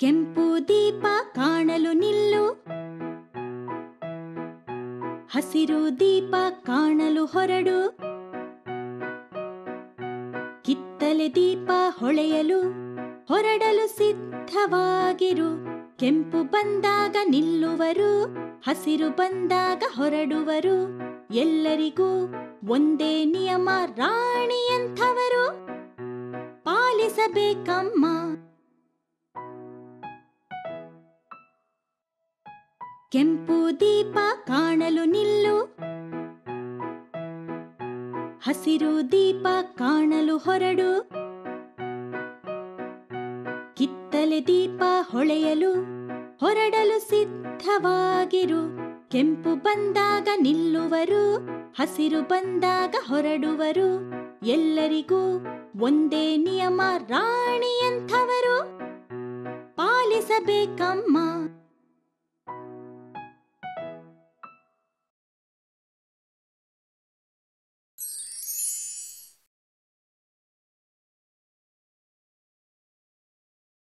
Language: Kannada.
ಕೆಂಪು ದೀಪ ಕಾಣಲು ನಿಲ್ಲು, ಹಸಿರು ದೀಪ ಕಾಣಲು ಹೊರಡು, ಕಿತ್ತಲೆ ದೀಪ ಹೊಳೆಯಲು ಹೊರಡಲು ಸಿದ್ಧವಾಗಿರು. ಕೆಂಪು ಬಂದಾಗ ನಿಲ್ಲುವರು, ಹಸಿರು ಬಂದಾಗ ಹೊರಡುವರು. ಎಲ್ಲರಿಗೂ ಒಂದೇ ನಿಯಮ, ರಾಣಿಯಂಥವರು ಪಾಲಿಸಬೇಕಮ್ಮ. ಕೆಂಪು ದೀಪ ಕಾಣಲು ನಿಲ್ಲು, ಹಸಿರು ದೀಪ ಕಾಣಲು ಹೊರಡು, ಕಿತ್ತಲೆ ದೀಪ ಹೊಳೆಯಲು ಹೊರಡಲು ಸಿದ್ಧವಾಗಿರು. ಕೆಂಪು ಬಂದಾಗ ನಿಲ್ಲುವರು, ಹಸಿರು ಬಂದಾಗ ಹೊರಡುವರು. ಎಲ್ಲರಿಗೂ ಒಂದೇ ನಿಯಮ, ರಾಣಿಯಂಥವರು ಪಾಲಿಸಬೇಕಮ್ಮ.